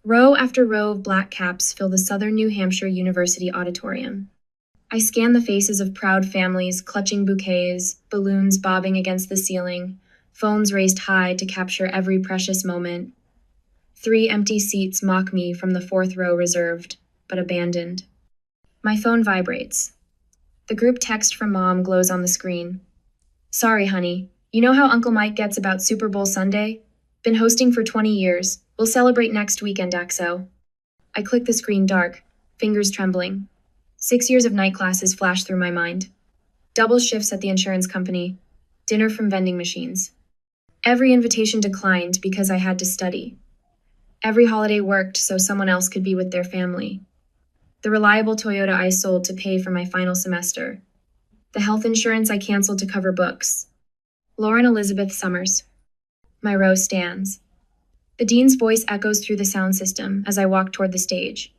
Row after row of black caps fill the Southern New Hampshire University auditorium. I scan the faces of proud families clutching bouquets, balloons bobbing against the ceiling, phones raised high to capture every precious moment. 3 empty seats mock me from the 4th row reserved, but abandoned. My phone vibrates. The group text from Mom glows on the screen. Sorry, honey. You know how Uncle Mike gets about Super Bowl Sunday? Been hosting for 20 years. We'll celebrate next weekend, Axo. I click the screen dark, fingers trembling. 6 years of night classes flash through my mind. Double shifts at the insurance company. Dinner from vending machines. Every invitation declined because I had to study. Every holiday worked so someone else could be with their family. The reliable Toyota I sold to pay for my final semester. The health insurance I canceled to cover books. Lauren Elizabeth Summers. My row stands. The dean's voice echoes through the sound system as I walk toward the stage.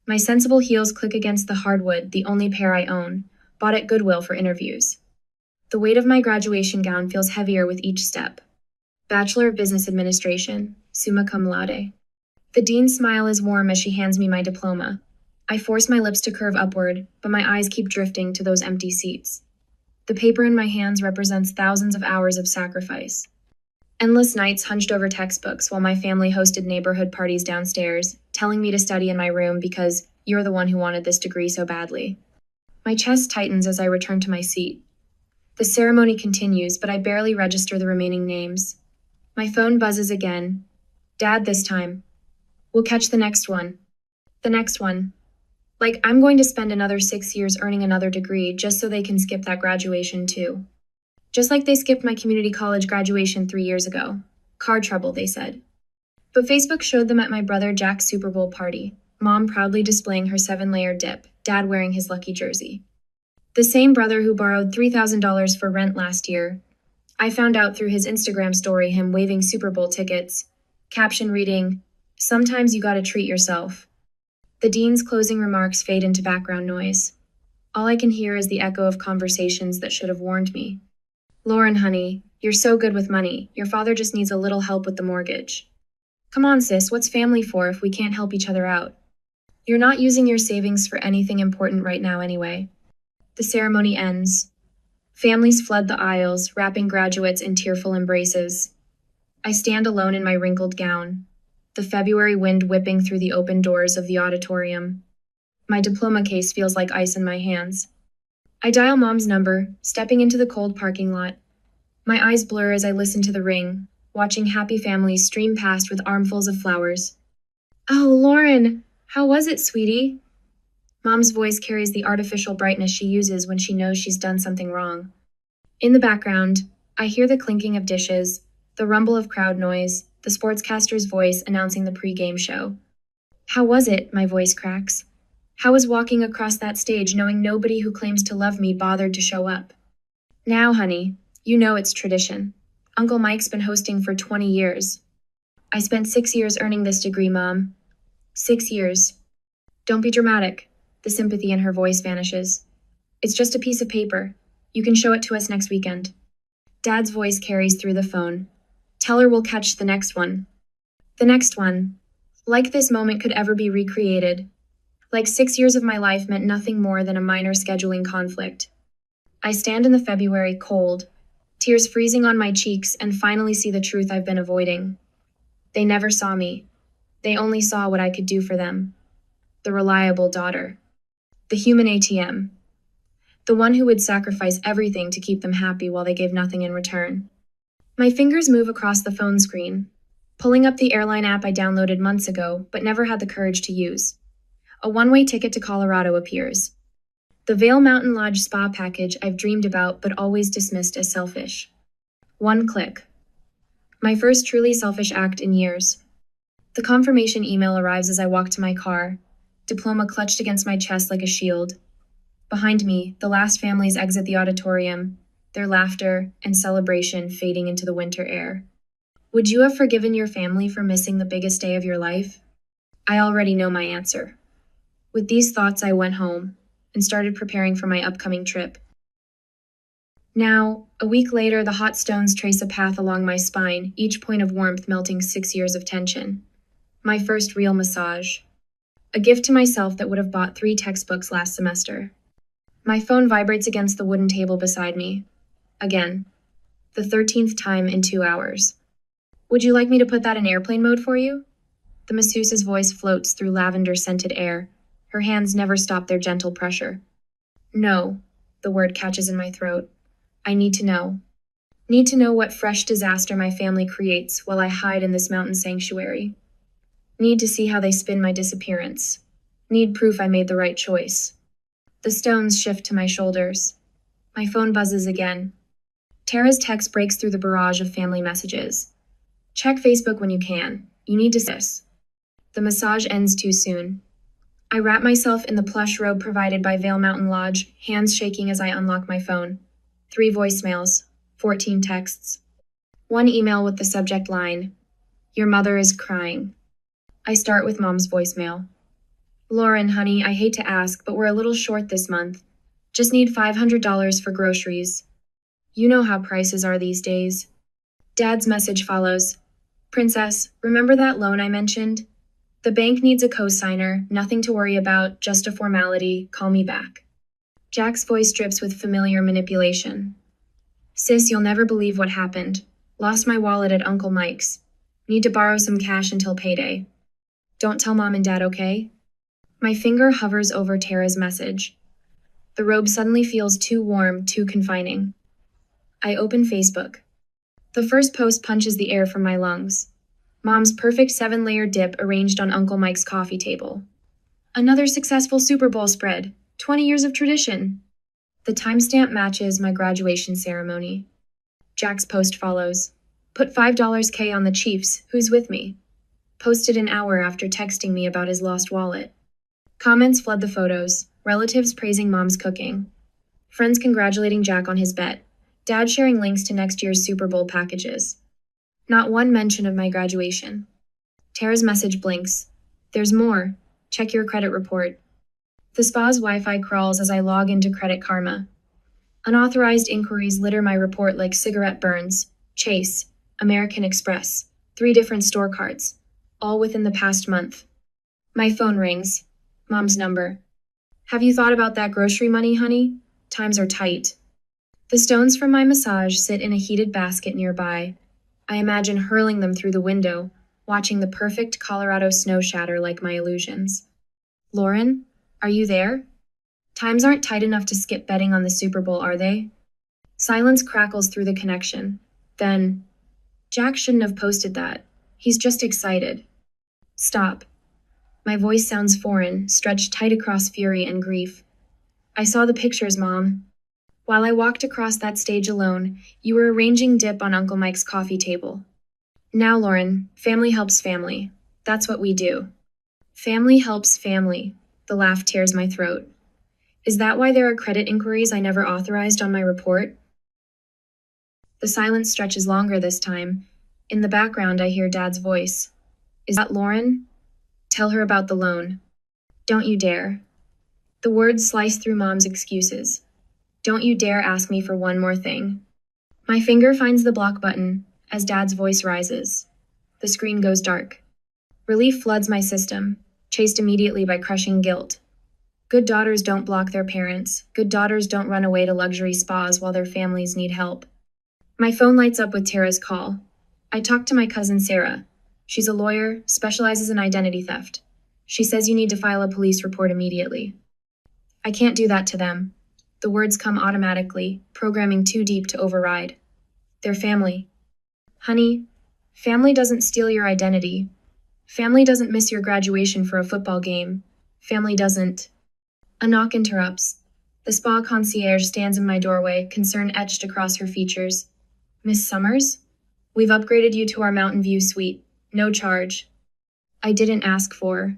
My sensible heels click against the hardwood, the only pair I own, bought at Goodwill for interviews. The weight of my graduation gown feels heavier with each step. Bachelor of Business Administration, summa cum laude. The dean's smile is warm as she hands me my diploma. I force my lips to curve upward, but my eyes keep drifting to those empty seats. The paper in my hands represents thousands of hours of sacrifice. Endless nights hunched over textbooks while my family hosted neighborhood parties downstairs, telling me to study in my room because you're the one who wanted this degree so badly. My chest tightens as I return to my seat. The ceremony continues, but I barely register the remaining names. My phone buzzes again. Dad this time. We'll catch the next one. The next one. Like, I'm going to spend another 6 years earning another degree just so they can skip that graduation too. Just like they skipped my community college graduation 3 years ago. Car trouble, they said. But Facebook showed them at my brother Jack's Super Bowl party, Mom proudly displaying her 7-layer dip, Dad wearing his lucky jersey. The same brother who borrowed $3,000 for rent last year. I found out through his Instagram story him waving Super Bowl tickets, caption reading, "Sometimes you gotta treat yourself." The dean's closing remarks fade into background noise. All I can hear is the echo of conversations that should have warned me. Lauren, honey, you're so good with money. Your father just needs a little help with the mortgage. Come on, sis, what's family for if we can't help each other out? You're not using your savings for anything important right now anyway. The ceremony ends. Families flood the aisles, wrapping graduates in tearful embraces. I stand alone in my wrinkled gown, the February wind whipping through the open doors of the auditorium. My diploma case feels like ice in my hands. I dial Mom's number, stepping into the cold parking lot. My eyes blur as I listen to the ring, watching happy families stream past with armfuls of flowers. Oh, Lauren, how was it, sweetie? Mom's voice carries the artificial brightness she uses when she knows she's done something wrong. In the background, I hear the clinking of dishes, the rumble of crowd noise, the sportscaster's voice announcing the pre-game show. How was it? My voice cracks. How was walking across that stage knowing nobody who claims to love me bothered to show up? Now, honey, you know it's tradition. Uncle Mike's been hosting for 20 years. I spent 6 years earning this degree, Mom. 6 years. Don't be dramatic. The sympathy in her voice vanishes. It's just a piece of paper. You can show it to us next weekend. Dad's voice carries through the phone. Tell her we'll catch the next one. The next one. Like this moment could ever be recreated. Like 6 years of my life meant nothing more than a minor scheduling conflict. I stand in the February cold, tears freezing on my cheeks, and finally see the truth I've been avoiding. They never saw me. They only saw what I could do for them. The reliable daughter. The human ATM. The one who would sacrifice everything to keep them happy while they gave nothing in return. My fingers move across the phone screen, pulling up the airline app I downloaded months ago but never had the courage to use. A one-way ticket to Colorado appears. The Vail Mountain Lodge spa package I've dreamed about but always dismissed as selfish. One click. My first truly selfish act in years. The confirmation email arrives as I walk to my car, diploma clutched against my chest like a shield. Behind me, the last families exit the auditorium, their laughter and celebration fading into the winter air. Would you have forgiven your family for missing the biggest day of your life? I already know my answer. With these thoughts, I went home and started preparing for my upcoming trip. Now, a week later, the hot stones trace a path along my spine, each point of warmth melting 6 years of tension. My first real massage. A gift to myself that would have bought 3 textbooks last semester. My phone vibrates against the wooden table beside me. Again. The 13th time in 2 hours. Would you like me to put that in airplane mode for you? The masseuse's voice floats through lavender-scented air. Her hands never stop their gentle pressure. No, the word catches in my throat. I need to know. Need to know what fresh disaster my family creates while I hide in this mountain sanctuary. Need to see how they spin my disappearance. Need proof I made the right choice. The stones shift to my shoulders. My phone buzzes again. Tara's text breaks through the barrage of family messages. Check Facebook when you can. You need to see this. The massage ends too soon. I wrap myself in the plush robe provided by Vale Mountain Lodge, hands shaking as I unlock my phone. 3 voicemails, 14 texts. 1 email with the subject line, "Your mother is crying." I start with Mom's voicemail. "Lauren, honey, I hate to ask, but we're a little short this month. Just need $500 for groceries. You know how prices are these days." Dad's message follows. "Princess, remember that loan I mentioned? The bank needs a co-signer, nothing to worry about, just a formality, call me back." Jack's voice drips with familiar manipulation. "Sis, you'll never believe what happened. Lost my wallet at Uncle Mike's. Need to borrow some cash until payday. Don't tell Mom and Dad, okay?" My finger hovers over Tara's message. The robe suddenly feels too warm, too confining. I open Facebook. The first post punches the air from my lungs. Mom's perfect 7-layer dip arranged on Uncle Mike's coffee table. Another successful Super Bowl spread. 20 years of tradition. The timestamp matches my graduation ceremony. Jack's post follows. Put $5K on the Chiefs. Who's with me? Posted an hour after texting me about his lost wallet. Comments flood the photos. Relatives praising Mom's cooking. Friends congratulating Jack on his bet. Dad sharing links to next year's Super Bowl packages. Not one mention of my graduation. Tara's message blinks. There's more. Check your credit report. The spa's Wi-Fi crawls as I log into Credit Karma. Unauthorized inquiries litter my report like cigarette burns. Chase, American Express, 3 different store cards, all within the past month. My phone rings. Mom's number. "Have you thought about that grocery money, honey? Times are tight." The stones from my massage sit in a heated basket nearby. I imagine hurling them through the window, watching the perfect Colorado snow shatter like my illusions. "Lauren, are you there? Times aren't tight enough to skip betting on the Super Bowl, are they?" Silence crackles through the connection. Then, "Jack shouldn't have posted that. He's just excited." Stop. My voice sounds foreign, stretched tight across fury and grief. "I saw the pictures, Mom. While I walked across that stage alone, you were arranging dip on Uncle Mike's coffee table. Now, Lauren, family helps family. That's what we do." Family helps family. The laugh tears my throat. Is that why there are credit inquiries I never authorized on my report? The silence stretches longer this time. In the background, I hear Dad's voice. "Is that Lauren? Tell her about the loan. Don't you dare." The words slice through Mom's excuses. "Don't you dare ask me for one more thing." My finger finds the block button as Dad's voice rises. The screen goes dark. Relief floods my system, chased immediately by crushing guilt. Good daughters don't block their parents. Good daughters don't run away to luxury spas while their families need help. My phone lights up with Tara's call. I talk to my cousin Sarah. She's a lawyer, specializes in identity theft. She says you need to file a police report immediately. I can't do that to them. The words come automatically, programming too deep to override. They're family. Honey, family doesn't steal your identity. Family doesn't miss your graduation for a football game. Family doesn't. A knock interrupts. The spa concierge stands in my doorway, concern etched across her features. "Miss Summers? We've upgraded you to our Mountain View suite. No charge." I didn't ask for.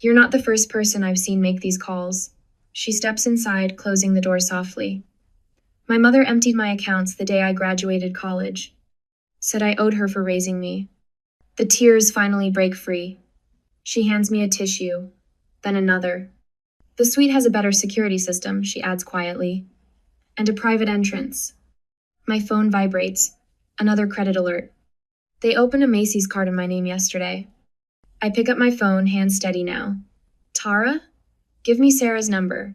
"You're not the first person I've seen make these calls." She steps inside, closing the door softly. "My mother emptied my accounts the day I graduated college. Said I owed her for raising me." The tears finally break free. She hands me a tissue, then another. "The suite has a better security system," she adds quietly, "and a private entrance." My phone vibrates. Another credit alert. They opened a Macy's card in my name yesterday. I pick up my phone, hand steady now. Tara? Give me Sarah's number,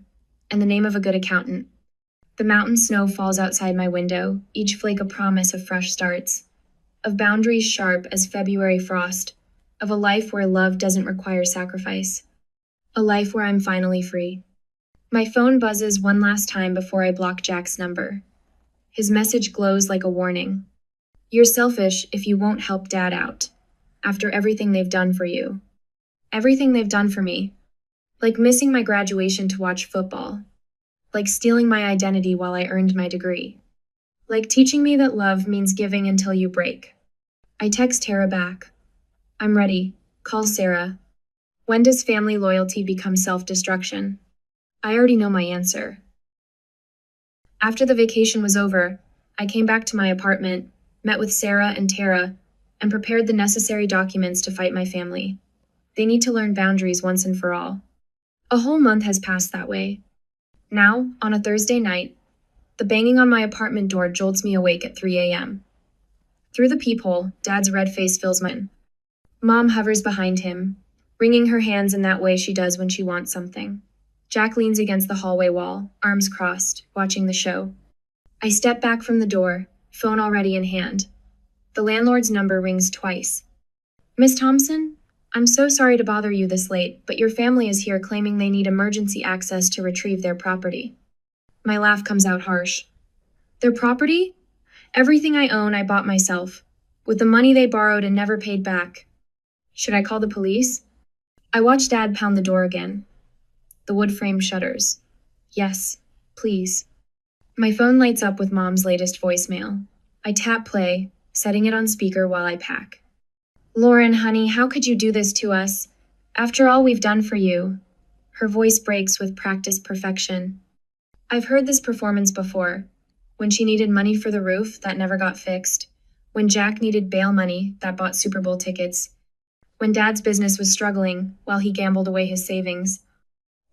and the name of a good accountant. The mountain snow falls outside my window, each flake a promise of fresh starts, of boundaries sharp as February frost, of a life where love doesn't require sacrifice, a life where I'm finally free. My phone buzzes one last time before I block Jack's number. His message glows like a warning. You're selfish if you won't help Dad out, after everything they've done for you. Everything they've done for me. Like missing my graduation to watch football. Like stealing my identity while I earned my degree. Like teaching me that love means giving until you break. I text Tara back. I'm ready. Call Sarah. When does family loyalty become self-destruction? I already know my answer. After the vacation was over, I came back to my apartment, met with Sarah and Tara, and prepared the necessary documents to fight my family. They need to learn boundaries once and for all. A whole month has passed that way. Now, on a Thursday night, the banging on my apartment door jolts me awake at 3 a.m. Through the peephole, Dad's red face fills mine. Mom hovers behind him, wringing her hands in that way she does when she wants something. Jack leans against the hallway wall, arms crossed, watching the show. I step back from the door, phone already in hand. The landlord's number rings twice. Miss Thompson? I'm so sorry to bother you this late, but your family is here claiming they need emergency access to retrieve their property. My laugh comes out harsh. Their property? Everything I own I bought myself, with the money they borrowed and never paid back. Should I call the police? I watch Dad pound the door again. The wood frame shudders. Yes, please. My phone lights up with Mom's latest voicemail. I tap play, setting it on speaker while I pack. Lauren, honey, how could you do this to us? After all we've done for you. Her voice breaks with practiced perfection. I've heard this performance before. When she needed money for the roof, that never got fixed. When Jack needed bail money, that bought Super Bowl tickets. When Dad's business was struggling, while he gambled away his savings.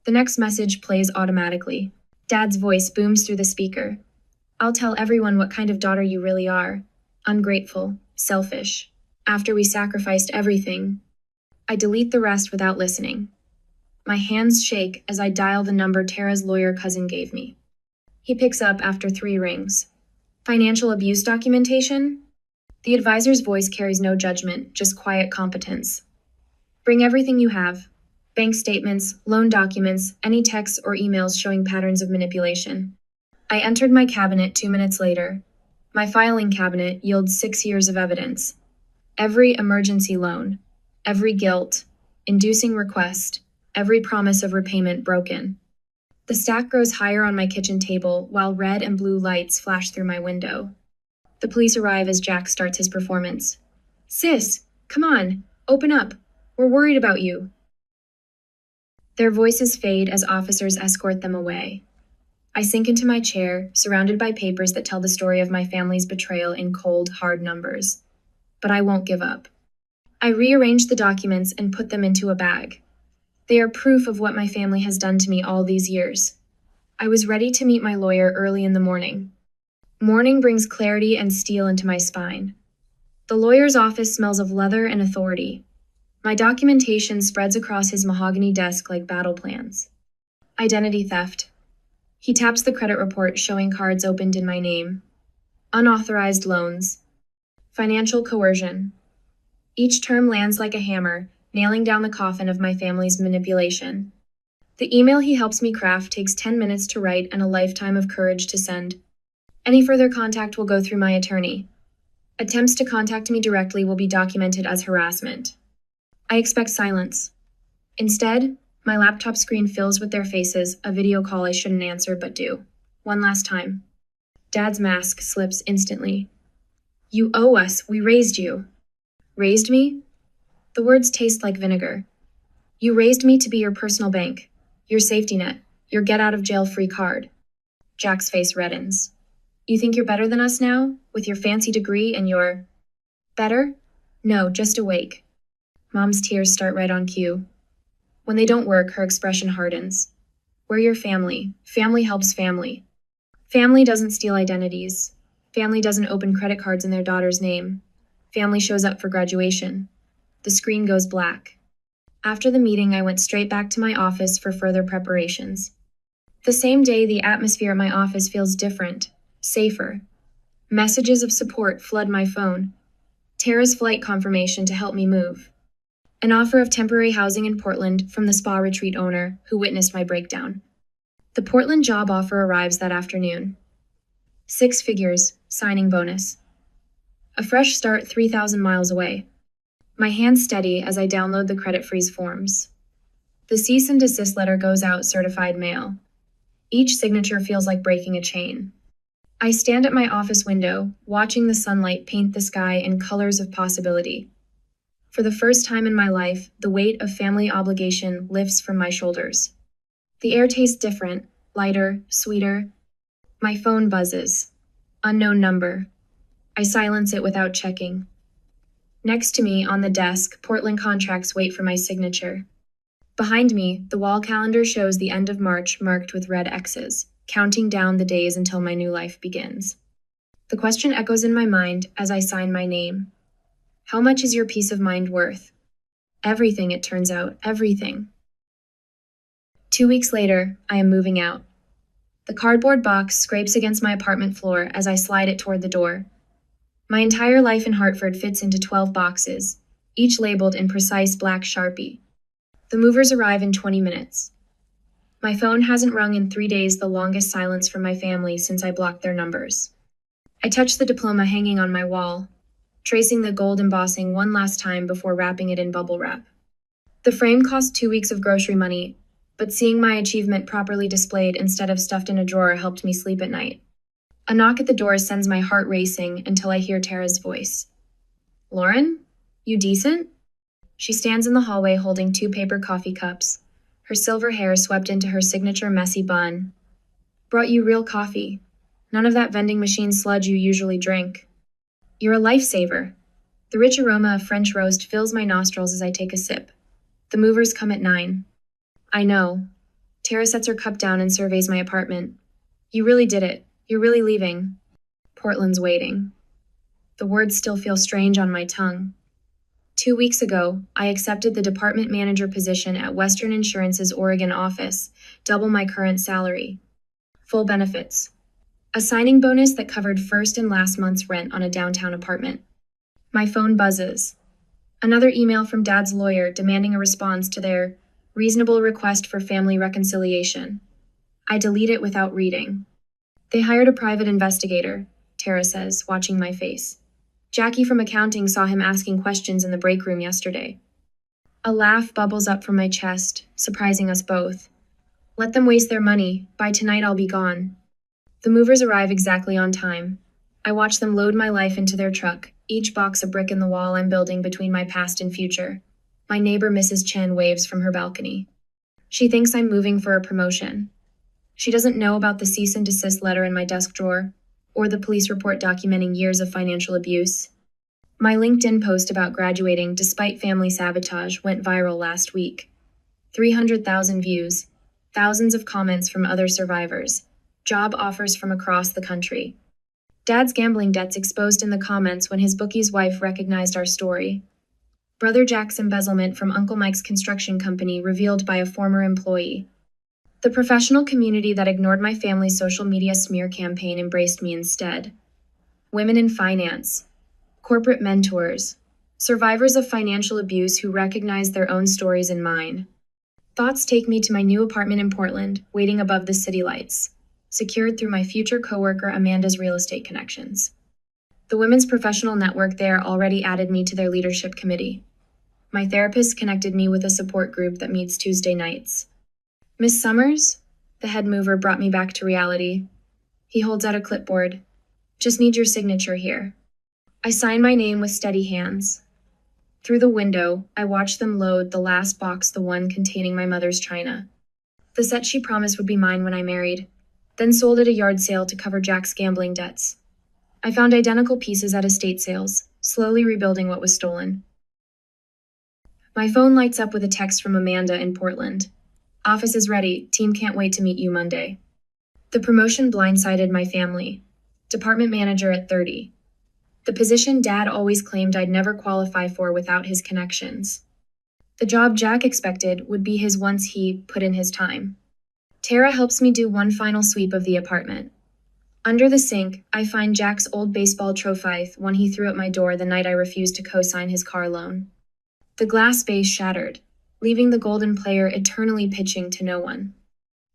The next message plays automatically. Dad's voice booms through the speaker. I'll tell everyone what kind of daughter you really are. Ungrateful, selfish. After we sacrificed everything. I delete the rest without listening. My hands shake as I dial the number Tara's lawyer cousin gave me. He picks up after 3 rings. Financial abuse documentation? The advisor's voice carries no judgment, just quiet competence. Bring everything you have. Bank statements, loan documents, any texts or emails showing patterns of manipulation. I entered my cabinet 2 minutes later. My filing cabinet yields 6 years of evidence. Every emergency loan, every guilt, inducing request, every promise of repayment broken. The stack grows higher on my kitchen table while red and blue lights flash through my window. The police arrive as Jack starts his performance. Sis, come on, open up. We're worried about you. Their voices fade as officers escort them away. I sink into my chair, surrounded by papers that tell the story of my family's betrayal in cold, hard numbers. But I won't give up. I rearrange the documents and put them into a bag. They are proof of what my family has done to me all these years. I was ready to meet my lawyer early in the morning. Morning brings clarity and steel into my spine. The lawyer's office smells of leather and authority. My documentation spreads across his mahogany desk like battle plans. Identity theft. He taps the credit report showing cards opened in my name. Unauthorized loans. Financial coercion. Each term lands like a hammer, nailing down the coffin of my family's manipulation. The email he helps me craft takes 10 minutes to write and a lifetime of courage to send. Any further contact will go through my attorney. Attempts to contact me directly will be documented as harassment. I expect silence. Instead, my laptop screen fills with their faces, a video call I shouldn't answer but do. One last time. Dad's mask slips instantly. You owe us. We raised you. Raised me? The words taste like vinegar. You raised me to be your personal bank, your safety net, your get-out-of-jail-free card. Jack's face reddens. You think you're better than us now, with your fancy degree and your... Better? No, just awake. Mom's tears start right on cue. When they don't work, her expression hardens. We're your family. Family helps family. Family doesn't steal identities. Family doesn't open credit cards in their daughter's name. Family shows up for graduation. The screen goes black. After the meeting, I went straight back to my office for further preparations. The same day, the atmosphere at my office feels different, safer. Messages of support flood my phone. Tara's flight confirmation to help me move. An offer of temporary housing in Portland from the spa retreat owner who witnessed my breakdown. The Portland job offer arrives that afternoon. 6 figures, signing bonus. A fresh start 3,000 miles away. My hands steady as I download the credit freeze forms. The cease and desist letter goes out certified mail. Each signature feels like breaking a chain. I stand at my office window, watching the sunlight paint the sky in colors of possibility. For the first time in my life, the weight of family obligation lifts from my shoulders. The air tastes different, lighter, sweeter. My phone buzzes. Unknown number. I silence it without checking. Next to me, on the desk, Portland contracts wait for my signature. Behind me, the wall calendar shows the end of March marked with red X's, counting down the days until my new life begins. The question echoes in my mind as I sign my name. How much is your peace of mind worth? Everything, it turns out, everything. 2 weeks later, I am moving out. The cardboard box scrapes against my apartment floor as I slide it toward the door. My entire life in Hartford fits into 12 boxes, each labeled in precise black Sharpie. The movers arrive in 20 minutes. My phone hasn't rung in 3 days, the longest silence from my family since I blocked their numbers. I touch the diploma hanging on my wall, tracing the gold embossing one last time before wrapping it in bubble wrap. The frame cost 2 weeks of grocery money, but seeing my achievement properly displayed instead of stuffed in a drawer helped me sleep at night. A knock at the door sends my heart racing until I hear Tara's voice. Lauren? You decent? She stands in the hallway holding 2 paper coffee cups, her silver hair swept into her signature messy bun. Brought you real coffee. None of that vending machine sludge you usually drink. You're a lifesaver. The rich aroma of French roast fills my nostrils as I take a sip. The movers come at 9. I know. Tara sets her cup down and surveys my apartment. You really did it. You're really leaving. Portland's waiting. The words still feel strange on my tongue. 2 weeks ago, I accepted the department manager position at Western Insurance's Oregon office, double my current salary. Full benefits. A signing bonus that covered first and last month's rent on a downtown apartment. My phone buzzes. Another email from Dad's lawyer demanding a response to their reasonable request for family reconciliation. I delete it without reading. They hired a private investigator, Tara says, watching my face. Jackie from accounting saw him asking questions in the break room yesterday. A laugh bubbles up from my chest, surprising us both. Let them waste their money. By tonight I'll be gone. The movers arrive exactly on time. I watch them load my life into their truck, each box a brick in the wall I'm building between my past and future. My neighbor Mrs. Chen waves from her balcony. She thinks I'm moving for a promotion. She doesn't know about the cease and desist letter in my desk drawer, or the police report documenting years of financial abuse. My LinkedIn post about graduating despite family sabotage went viral last week. 300,000 views, thousands of comments from other survivors, job offers from across the country. Dad's gambling debts exposed in the comments when his bookie's wife recognized our story. Brother Jack's embezzlement from Uncle Mike's construction company revealed by a former employee. The professional community that ignored my family's social media smear campaign embraced me instead. Women in finance, corporate mentors, survivors of financial abuse who recognized their own stories in mine. Thoughts take me to my new apartment in Portland, waiting above the city lights, secured through my future coworker Amanda's real estate connections. The women's professional network there already added me to their leadership committee. My therapist connected me with a support group that meets Tuesday nights. Miss Summers, the head mover, brought me back to reality. He holds out a clipboard. Just need your signature here. I sign my name with steady hands. Through the window, I watch them load the last box, the one containing my mother's china. The set she promised would be mine when I married, then sold at a yard sale to cover Jack's gambling debts. I found identical pieces at estate sales, slowly rebuilding what was stolen. My phone lights up with a text from Amanda in Portland. Office is ready. Team can't wait to meet you Monday. The promotion blindsided my family. Department manager at 30. The position Dad always claimed I'd never qualify for without his connections. The job Jack expected would be his once he put in his time. Tara helps me do one final sweep of the apartment. Under the sink, I find Jack's old baseball trophy, one he threw at my door the night I refused to co-sign his car loan. The glass vase shattered, leaving the golden player eternally pitching to no one.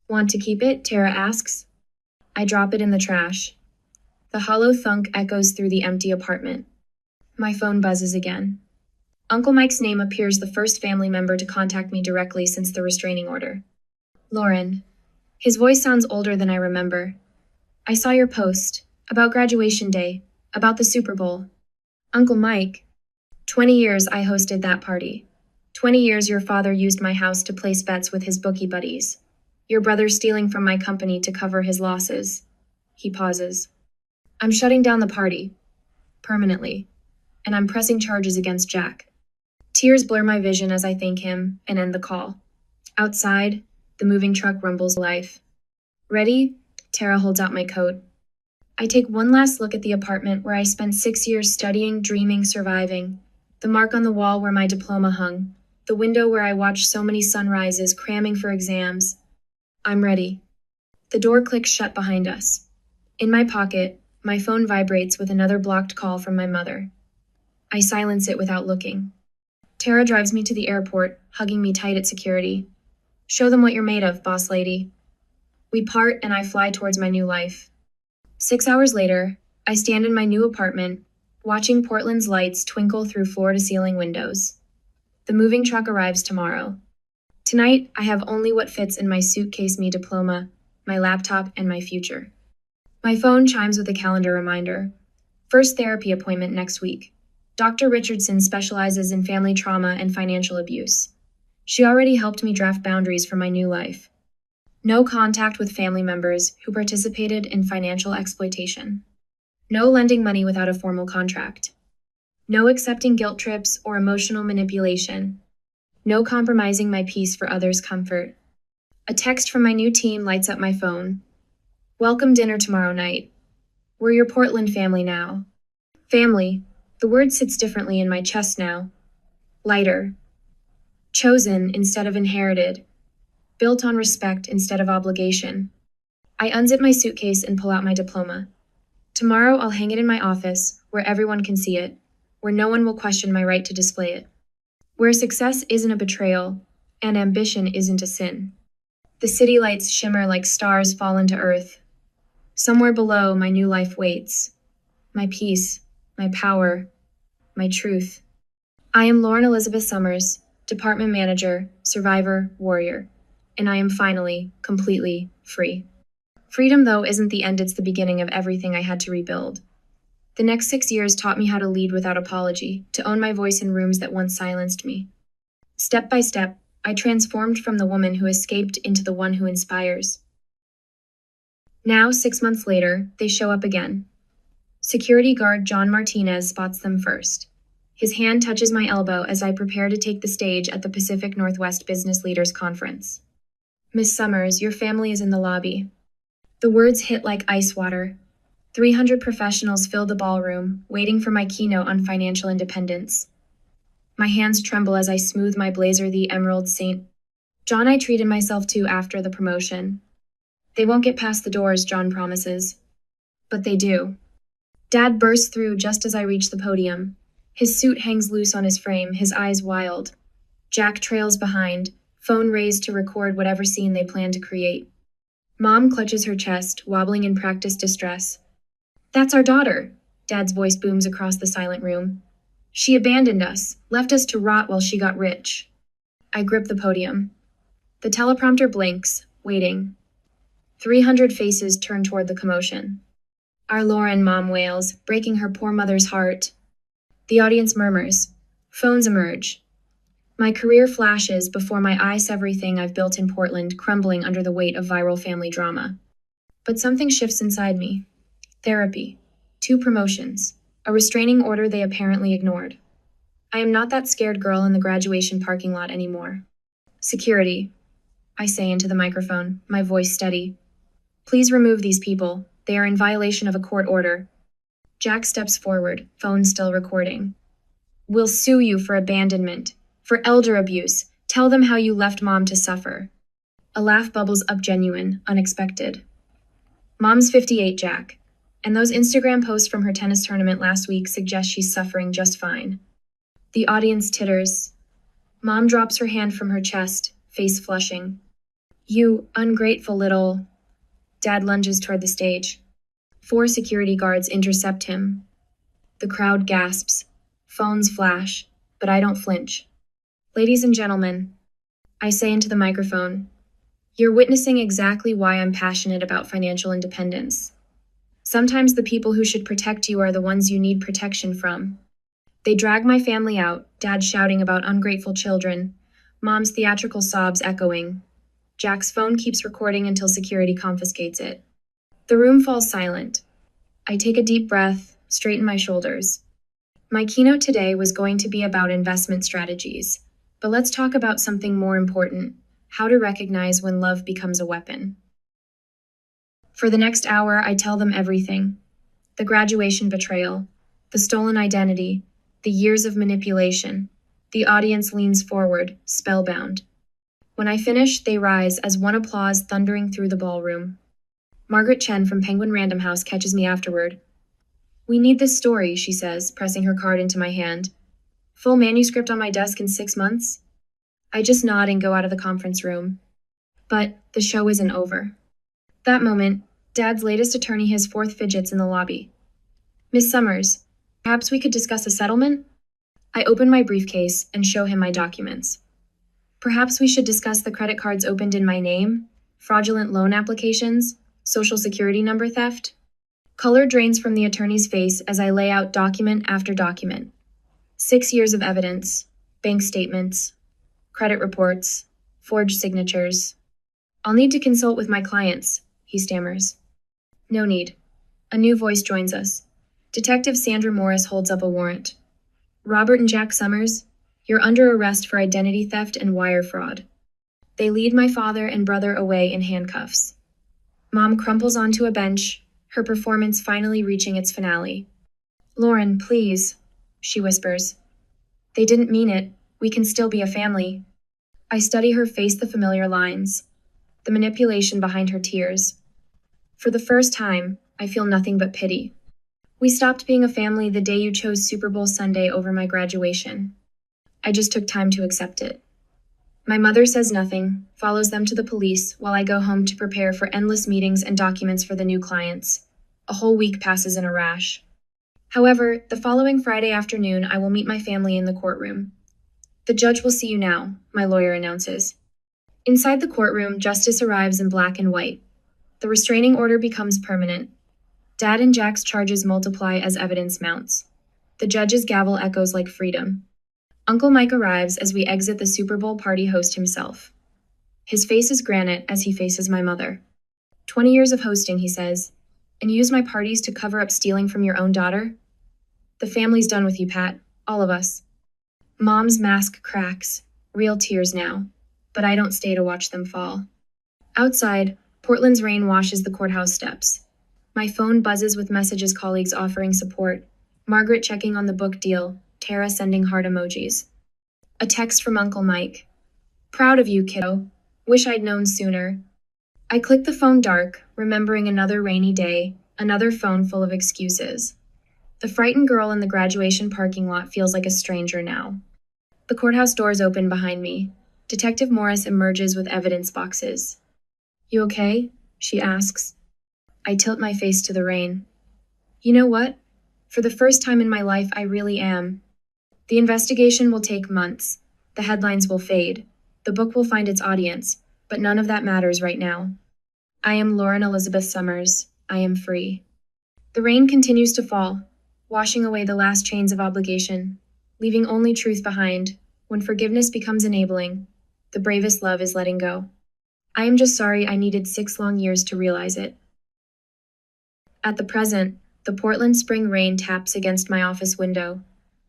Want to keep it? Tara asks. I drop it in the trash. The hollow thunk echoes through the empty apartment. My phone buzzes again. Uncle Mike's name appears the first family member to contact me directly since the restraining order. Lauren. His voice sounds older than I remember. I saw your post, about graduation day, about the Super Bowl. Uncle Mike. 20 years I hosted that party. 20 years your father used my house to place bets with his bookie buddies. Your brother stealing from my company to cover his losses. He pauses. I'm shutting down the party. Permanently. And I'm pressing charges against Jack. Tears blur my vision as I thank him and end the call. Outside, the moving truck rumbles life. Ready? Tara holds out my coat. I take one last look at the apartment where I spent 6 years studying, dreaming, surviving. The mark on the wall where my diploma hung. The window where I watched so many sunrises, cramming for exams. I'm ready. The door clicks shut behind us. In my pocket, my phone vibrates with another blocked call from my mother. I silence it without looking. Tara drives me to the airport, hugging me tight at security. Show them what you're made of, boss lady. We part and I fly towards my new life. 6 hours later, I stand in my new apartment, watching Portland's lights twinkle through floor-to-ceiling windows. The moving truck arrives tomorrow. Tonight, I have only what fits in my suitcase me diploma, my laptop, and my future. My phone chimes with a calendar reminder. First therapy appointment next week. Dr. Richardson specializes in family trauma and financial abuse. She already helped me draft boundaries for my new life. No contact with family members who participated in financial exploitation. No lending money without a formal contract. No accepting guilt trips or emotional manipulation. No compromising my peace for others' comfort. A text from my new team lights up my phone. Welcome dinner tomorrow night. We're your Portland family now. Family. The word sits differently in my chest now. Lighter. Chosen instead of inherited. Built on respect instead of obligation. I unzip my suitcase and pull out my diploma. Tomorrow I'll hang it in my office, where everyone can see it, where no one will question my right to display it. Where success isn't a betrayal, and ambition isn't a sin. The city lights shimmer like stars fallen to earth. Somewhere below, my new life waits. My peace, my power, my truth. I am Lauren Elizabeth Summers, department manager, survivor, warrior, and I am finally, completely free. Freedom, though, isn't the end, it's the beginning of everything I had to rebuild. The next 6 years taught me how to lead without apology, to own my voice in rooms that once silenced me. Step by step, I transformed from the woman who escaped into the one who inspires. Now, 6 months later, they show up again. Security guard John Martinez spots them first. His hand touches my elbow as I prepare to take the stage at the Pacific Northwest Business Leaders Conference. Miss Summers, your family is in the lobby. The words hit like ice water. 300 professionals fill the ballroom, waiting for my keynote on financial independence. My hands tremble as I smooth my blazer, the Emerald Saint. John I treated myself to after the promotion. They won't get past the doors, John promises. But they do. Dad bursts through just as I reach the podium. His suit hangs loose on his frame, his eyes wild. Jack trails behind, phone raised to record whatever scene they plan to create. Mom clutches her chest, wobbling in practiced distress. That's our daughter, Dad's voice booms across the silent room. She abandoned us, left us to rot while she got rich. I grip the podium. The teleprompter blinks, waiting. 300 faces turn toward the commotion. Our Lauren, Mom wails, breaking her poor mother's heart. The audience murmurs. Phones emerge. My career flashes before my eyes, everything I've built in Portland crumbling under the weight of viral family drama. But something shifts inside me. Therapy. 2 promotions. A restraining order they apparently ignored. I am not that scared girl in the graduation parking lot anymore. Security. I say into the microphone, my voice steady. Please remove these people. They are in violation of a court order. Jack steps forward, phone still recording. We'll sue you for abandonment. For elder abuse, tell them how you left mom to suffer. A laugh bubbles up, genuine, unexpected. Mom's 58, Jack. And those Instagram posts from her tennis tournament last week suggest she's suffering just fine. The audience titters. Mom drops her hand from her chest, face flushing. You ungrateful little... Dad lunges toward the stage. 4 security guards intercept him. The crowd gasps. Phones flash, but I don't flinch. Ladies and gentlemen, I say into the microphone, you're witnessing exactly why I'm passionate about financial independence. Sometimes the people who should protect you are the ones you need protection from. They drag my family out, Dad shouting about ungrateful children, Mom's theatrical sobs echoing. Jack's phone keeps recording until security confiscates it. The room falls silent. I take a deep breath, straighten my shoulders. My keynote today was going to be about investment strategies, but let's talk about something more important, how to recognize when love becomes a weapon. For the next hour, I tell them everything. The graduation betrayal, the stolen identity, the years of manipulation. The audience leans forward, spellbound. When I finish, they rise as one applause thundering through the ballroom. Margaret Chen from Penguin Random House catches me afterward. We need this story, she says, pressing her card into my hand. Full manuscript on my desk in 6 months? I just nod and go out of the conference room. But the show isn't over. That moment, Dad's latest attorney has 4th fidgets in the lobby. Miss Summers, perhaps we could discuss a settlement? I open my briefcase and show him my documents. Perhaps we should discuss the credit cards opened in my name, fraudulent loan applications, social security number theft. Color drains from the attorney's face as I lay out document after document. 6 years of evidence, bank statements, credit reports, forged signatures. I'll need to consult with my clients, he stammers. No need. A new voice joins us. Detective Sandra Morris holds up a warrant. Robert and Jack Summers, you're under arrest for identity theft and wire fraud. They lead my father and brother away in handcuffs. Mom crumples onto a bench, her performance finally reaching its finale. Lauren, please, she whispers. They didn't mean it. We can still be a family. I study her face, the familiar lines, the manipulation behind her tears. For the first time, I feel nothing but pity. We stopped being a family the day you chose Super Bowl Sunday over my graduation. I just took time to accept it. My mother says nothing, follows them to the police while I go home to prepare for endless meetings and documents for the new clients. A whole week passes in a rash. However, the following Friday afternoon, I will meet my family in the courtroom. The judge will see you now, my lawyer announces. Inside the courtroom, justice arrives in black and white. The restraining order becomes permanent. Dad and Jack's charges multiply as evidence mounts. The judge's gavel echoes like freedom. Uncle Mike arrives as we exit the Super Bowl party host himself. His face is granite as he faces my mother. 20 years of hosting, he says, and you use my parties to cover up stealing from your own daughter? The family's done with you, Pat. All of us. Mom's mask cracks. Real tears now. But I don't stay to watch them fall. Outside, Portland's rain washes the courthouse steps. My phone buzzes with messages, colleagues offering support. Margaret checking on the book deal. Tara sending heart emojis. A text from Uncle Mike. Proud of you, kiddo. Wish I'd known sooner. I click the phone dark, remembering another rainy day, another phone full of excuses. The frightened girl in the graduation parking lot feels like a stranger now. The courthouse doors open behind me. Detective Morris emerges with evidence boxes. You okay? She asks. I tilt my face to the rain. You know what? For the first time in my life, I really am. The investigation will take months. The headlines will fade. The book will find its audience, but none of that matters right now. I am Lauren Elizabeth Summers. I am free. The rain continues to fall, washing away the last chains of obligation, leaving only truth behind. When forgiveness becomes enabling, the bravest love is letting go. I am just sorry I needed 6 long years to realize it. At the present, the Portland spring rain taps against my office window.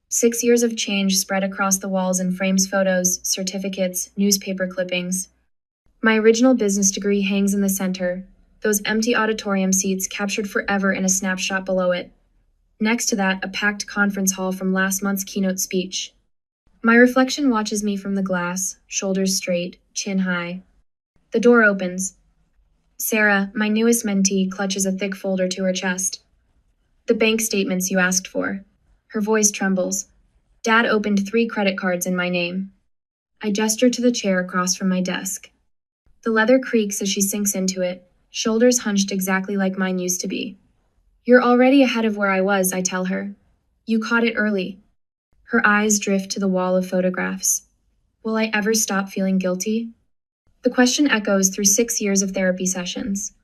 6 years of change spread across the walls and frames photos, certificates, newspaper clippings. My original business degree hangs in the center, those empty auditorium seats captured forever in a snapshot below it. Next to that, a packed conference hall from last month's keynote speech. My reflection watches me from the glass, shoulders straight, chin high. The door opens. Sarah, my newest mentee, clutches a thick folder to her chest. The bank statements you asked for. Her voice trembles. Dad opened 3 credit cards in my name. I gesture to the chair across from my desk. The leather creaks as she sinks into it, shoulders hunched exactly like mine used to be. You're already ahead of where I was, I tell her. You caught it early. Her eyes drift to the wall of photographs. Will I ever stop feeling guilty? The question echoes through 6 years of therapy sessions.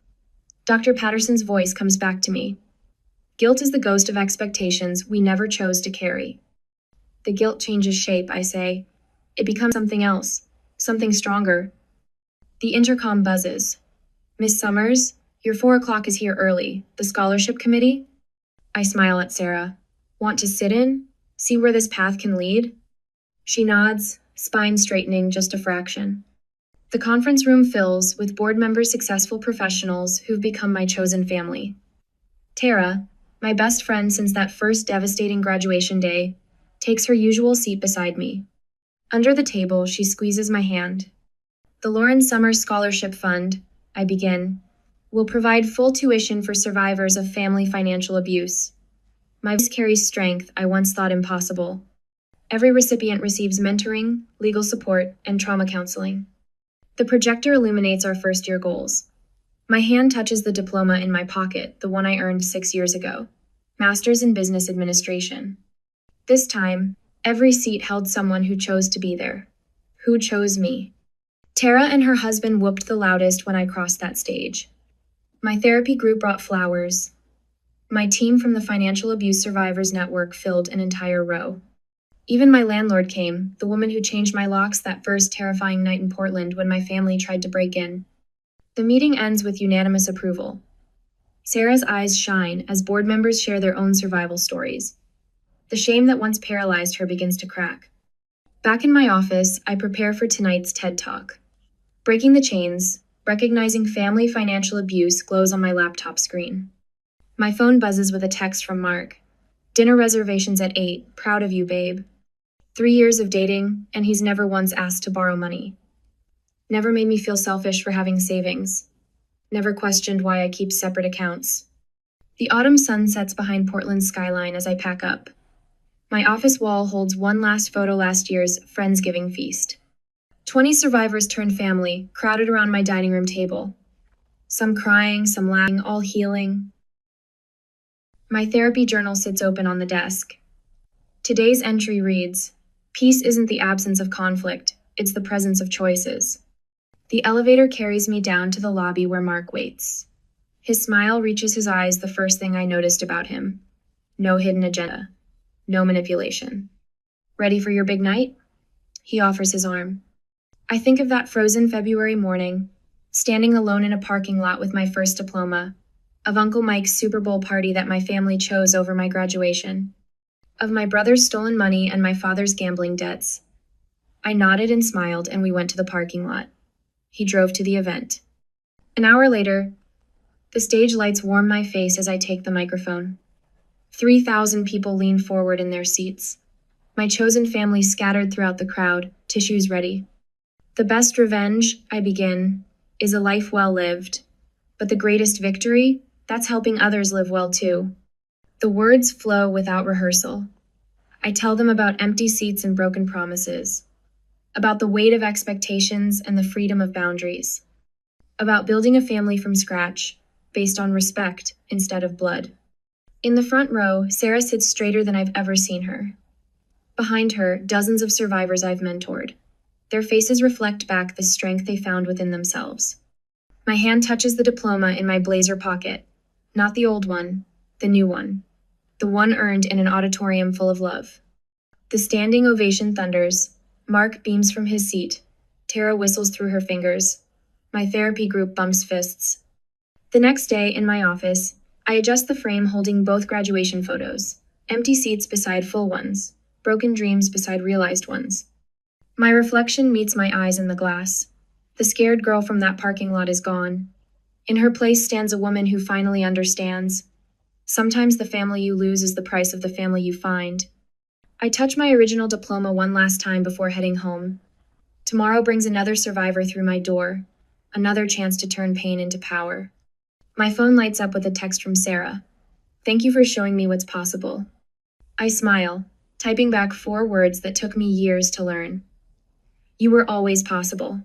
Dr. Patterson's voice comes back to me. Guilt is the ghost of expectations we never chose to carry. The guilt changes shape, I say. It becomes something else, something stronger. The intercom buzzes. Miss Summers, your 4 o'clock is here early. The scholarship committee? I smile at Sarah. Want to sit in? See where this path can lead? She nods, spine straightening just a fraction. The conference room fills with board members, successful professionals who've become my chosen family. Tara, my best friend since that first devastating graduation day, takes her usual seat beside me. Under the table, she squeezes my hand. The Lauren Summers Scholarship Fund, I begin, will provide full tuition for survivors of family financial abuse. My voice carries strength I once thought impossible. Every recipient receives mentoring, legal support, and trauma counseling. The projector illuminates our first-year goals. My hand touches the diploma in my pocket, the one I earned 6 years ago. Master's in Business Administration. This time, every seat held someone who chose to be there. Who chose me? Tara and her husband whooped the loudest when I crossed that stage. My therapy group brought flowers. My team from the Financial Abuse Survivors Network filled an entire row. Even my landlord came, the woman who changed my locks that first terrifying night in Portland when my family tried to break in. The meeting ends with unanimous approval. Sarah's eyes shine as board members share their own survival stories. The shame that once paralyzed her begins to crack. Back in my office, I prepare for tonight's TED Talk. Breaking the chains, recognizing family financial abuse glows on my laptop screen. My phone buzzes with a text from Mark. Dinner reservations at 8, proud of you, babe. 3 years of dating, and he's never once asked to borrow money. Never made me feel selfish for having savings. Never questioned why I keep separate accounts. The autumn sun sets behind Portland's skyline as I pack up. My office wall holds one last photo last year's Friendsgiving feast. 20 survivors turned family, crowded around my dining room table. Some crying, some laughing, all healing. My therapy journal sits open on the desk. Today's entry reads, "Peace isn't the absence of conflict, it's the presence of choices." The elevator carries me down to the lobby where Mark waits. His smile reaches his eyes, the first thing I noticed about him. No hidden agenda. No manipulation. Ready for your big night? He offers his arm. I think of that frozen February morning, standing alone in a parking lot with my first diploma, of Uncle Mike's Super Bowl party that my family chose over my graduation, of my brother's stolen money and my father's gambling debts. I nodded and smiled, and we went to the parking lot. He drove to the event. An hour later, the stage lights warm my face as I take the microphone. 3,000 people lean forward in their seats. My chosen family scattered throughout the crowd, tissues ready. The best revenge, I begin, is a life well lived. But the greatest victory, that's helping others live well too. The words flow without rehearsal. I tell them about empty seats and broken promises, about the weight of expectations and the freedom of boundaries, about building a family from scratch, based on respect instead of blood. In the front row, Sarah sits straighter than I've ever seen her. Behind her, dozens of survivors I've mentored. Their faces reflect back the strength they found within themselves. My hand touches the diploma in my blazer pocket. Not the old one, the new one. The one earned in an auditorium full of love. The standing ovation thunders. Mark beams from his seat. Tara whistles through her fingers. My therapy group bumps fists. The next day, in my office, I adjust the frame holding both graduation photos. Empty seats beside full ones. Broken dreams beside realized ones. My reflection meets my eyes in the glass. The scared girl from that parking lot is gone. In her place stands a woman who finally understands. Sometimes the family you lose is the price of the family you find. I touch my original diploma one last time before heading home. Tomorrow brings another survivor through my door, another chance to turn pain into power. My phone lights up with a text from Sarah. Thank you for showing me what's possible. I smile, typing back 4 words that took me years to learn. You were always possible.